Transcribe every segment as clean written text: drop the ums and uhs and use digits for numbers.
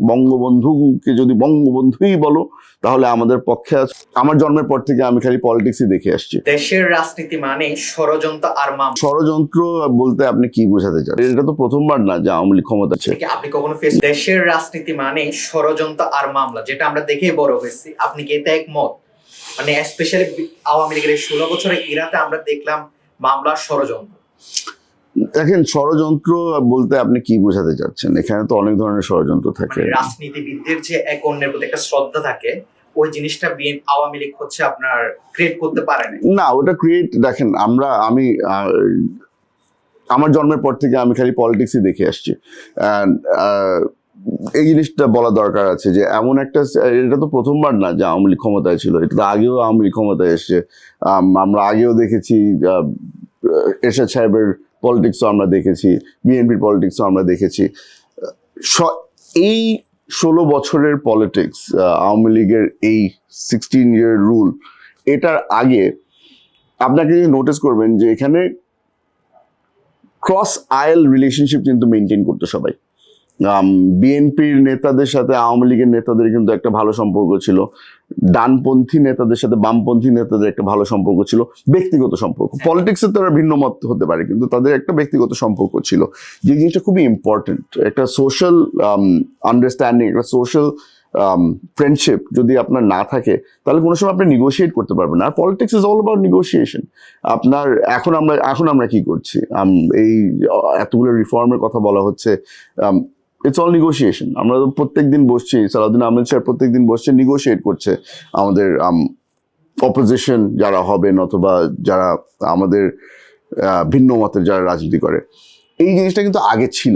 বঙ্গবন্ধুকে যদি বঙ্গবন্ধুই বলো তাহলে আমাদের পক্ষে আছে। আমার জন্মের পর থেকে আমি খালি পলিটিক্সই দেখে আসছি। দেশের রাজনীতি মানে ষড়যন্ত্র আর মামলা। ষড়যন্ত্র বলতে আপনি কি বোঝাতে চান? এটা তো প্রথমবার না যে আওয়ামী লীগ ক্ষমতা আছে। আপনি কখনো দেশের রাজনীতি মানে ষড়যন্ত্র আর মামলা, যেটা আমরা দেখেই বড় হয়েছি, আপনি কি এতে একমত? মানে স্পেশালি আওয়ামী লীগের 16 বছরের ইরাতে আমরা দেখলাম মামলার ষড়যন্ত্র। দেখেন, ষড়যন্ত্র বলতে আপনি কি বোঝাতে চাচ্ছেন? এখানে তো অনেক ধরনের ষড়যন্ত্র থাকে। রাজনীতিবিদদের যে এক অন্যের প্রতি একটা শ্রদ্ধা থাকে, ওই জিনিসটা আওয়ামী লীগ হচ্ছে আপনার ক্রিয়েট করতে পারে না। ওটা ক্রিয়েট, দেখেন আমি আমার জন্মের পর থেকে আমি খালি পলিটিক্সই দেখে আসছি। এই জিনিসটা বলা দরকার আছে যে এমন একটা, এটা তো প্রথমবার না যে আওয়ামী লীগ ক্ষমতায় ছিল, এটা তো আগেও আওয়ামী লীগ ক্ষমতায় এসছে। আমরা আগেও দেখেছি, এরশাদ সাহেবের পলিটিক্সও আমরা দেখেছি, বিএনপির পলিটিক্সও আমরা দেখেছি। এই 16 বছরের পলিটিক্স, আওয়ামী লীগের এই 16 ইয়ার রুল, এটার আগে আপনাকে নোটিস করবেন যে এখানে ক্রস আইল রিলেশনশিপ কিন্তু মেনটেন করতো সবাই। বিএনপির নেতাদের সাথে আওয়ামী লীগের নেতাদের কিন্তু একটা ভালো সম্পর্ক ছিল, ডানপন্থী নেতাদের সাথে বামপন্থী নেতাদের একটা ভালো সম্পর্ক ছিল, ব্যক্তিগত সম্পর্ক। পলিটিক্সে তারা ভিন্ন মত হতে পারে, কিন্তু তাদের একটা ব্যক্তিগত সম্পর্ক ছিল, যে জিনিসটা খুবই ইম্পর্টেন্ট। একটা সোশ্যাল আন্ডারস্ট্যান্ডিং, একটা সোশ্যাল ফ্রেন্ডশিপ যদি আপনার না থাকে, তাহলে কোনো সময় আপনি নেগোশিয়েট করতে পারবেন না। আর politics is all about negotiation. আপনার এখন আমরা কি করছি? এই এতগুলো রিফর্মের কথা বলা হচ্ছে, ইটস অল নেগোশিয়েশন। আমরা প্রত্যেকদিন বসছি, সালাউদ্দিন আহমেদ স্যার প্রত্যেকদিন বসছে, নেগোশিয়েট করছে আমাদের অপোজিশন যারা হবেন, অথবা যারা আমাদের ভিন্ন মতের যারা রাজনীতি করে। এই জিনিসটা কিন্তু আগে ছিল।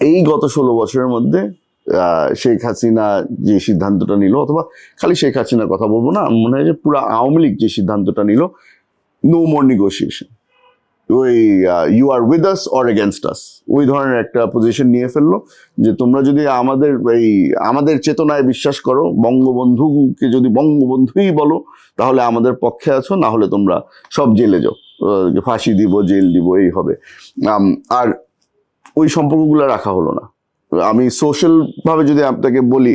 এই গত 16 বছরের মধ্যে শেখ হাসিনা যে সিদ্ধান্তটা নিল, অথবা খালি শেখ হাসিনার কথা বলবো না, মনে হয় যে পুরো আওয়ামী লীগ যে সিদ্ধান্তটা নিল, নো মোর নেগোসিয়েশন, ওই you are with us or against us, ওই ধরনের একটা পজিশন নিয়ে ফেললো যে তোমরা যদি আমাদের চেতনায় বিশ্বাস করো, বঙ্গবন্ধুকে যদি বঙ্গবন্ধুই বলো তাহলে আমাদের পক্ষে আছো, না হলে তোমরা সব জেলে যাও, ফাঁসি দিব, জেল দিব, এই হবে। আর ওই সম্পর্কগুলো রাখা হলো না। আমি সোশ্যাল ভাবে যদি আপনাকে বলি,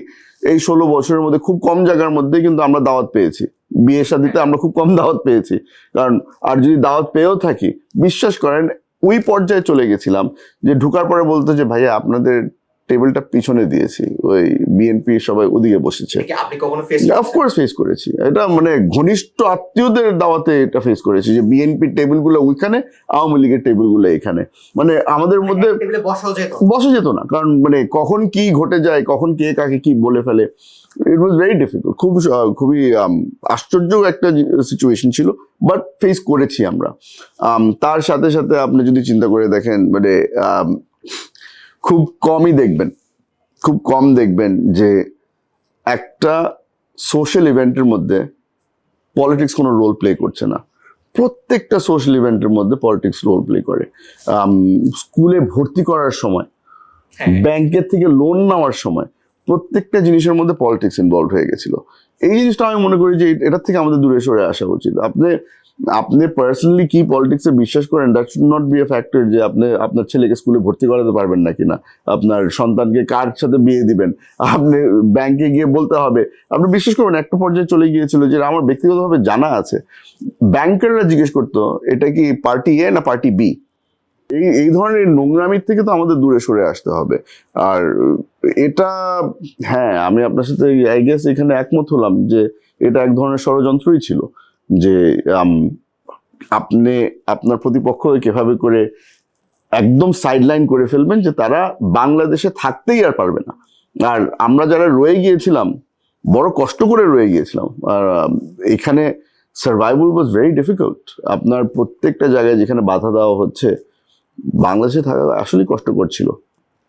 এই 16 বছরের মধ্যে খুব কম জায়গার মধ্যে কিন্তু আমরা দাওয়াত পেয়েছি। বিয়ে শাদিতে আমরা খুব কম দাওয়াত পেয়েছি, কারণ আর যদি দাওয়াত পেয়েও থাকি, বিশ্বাস করেন ওই পর্যায়ে চলে গেছিলাম যে ঢুকার পরে বলতো যে ভাইয়া আপনাদের টেবিলটা পিছনে দিয়েছি, ওই বিএনপি সবাই ওদিকে বসেছে। অফকোর্স ফেস করেছি এটা, মানে ঘনিষ্ঠ আত্মীয়দের দাওয়াতে এটা ফেস করেছি যে বিএনপির টেবিলগুলো ওইখানে, আওয়ামী লীগের টেবিলগুলো এখানে, মানে আমাদের মধ্যে বসা যেত না। কারণ মানে কখন কি ঘটে যায়, কখন কে কাকে কি বলে ফেলে, ইট ওয়াজ ভেরি ডিফিকাল্ট। খুবই আশ্চর্য একটা সিচুয়েশন ছিল, বাট ফেস করেছি আমরা। তার সাথে সাথে আপনি যদি চিন্তা করে দেখেন, মানে খুব কম দেখবেন যে একটা সোশ্যাল ইভেন্টের মধ্যে পলিটিক্স কোনো রোল প্লে করছে না। প্রত্যেকটা সোশ্যাল ইভেন্টের মধ্যে পলিটিক্স রোল প্লে করে। স্কুলে ভর্তি করার সময়, ব্যাংকের থেকে লোন নেওয়ার সময়, প্রত্যেকটা জিনিসের মধ্যে পলিটিক্স ইনভলভ হয়ে গেছিল। এই জিনিসটা আমি মনে করি যে এটার থেকে আমাদের দূরে সরে আসা উচিত। আপনি পার্সোনালি কি পলিটিক্সে বিশ্বাস করেন, that should not be a factor যে আপনি আপনার ছেলেকে স্কুলে ভর্তি করাতে পারবেন না কিনা, আপনার সন্তানকে কার সাথে বিয়ে দিবেন, আপনি ব্যাংকে গিয়ে বলতে হবে। আপনি বিশ্বাস করবেন একটা পর্যায়ে চলে গিয়েছিল যে আমার ব্যক্তিগতভাবে জানা আছে, ব্যাংকাররা জিজ্ঞেস করতো এটা কি পার্টি এ না পার্টি বি। এই ধরনের নোংরামির থেকে তো আমাদের দূরে সরে আসতে হবে। আর এটা, হ্যাঁ, আমি আপনার সাথে আই গেস এখানে একমত হলাম যে এটা এক ধরনের ষড়যন্ত্রই ছিল, যে আপনি আপনার প্রতিপক্ষকে কিভাবে করে একদম সাইডলাইন করে ফেলবেন যে তারা বাংলাদেশে থাকতেই আর পারবে না। আর আমরা যারা রয়ে গিয়েছিলাম, বড় কষ্ট করে রয়ে গিয়েছিলাম, আর এখানে সার্ভাইভাল ওয়াজ ভেরি ডিফিকাল্ট। আপনার প্রত্যেকটা জায়গায় যেখানে বাধা দেওয়া হচ্ছে, বাংলাদেশে থাকা আসলেই কষ্টকর ছিল।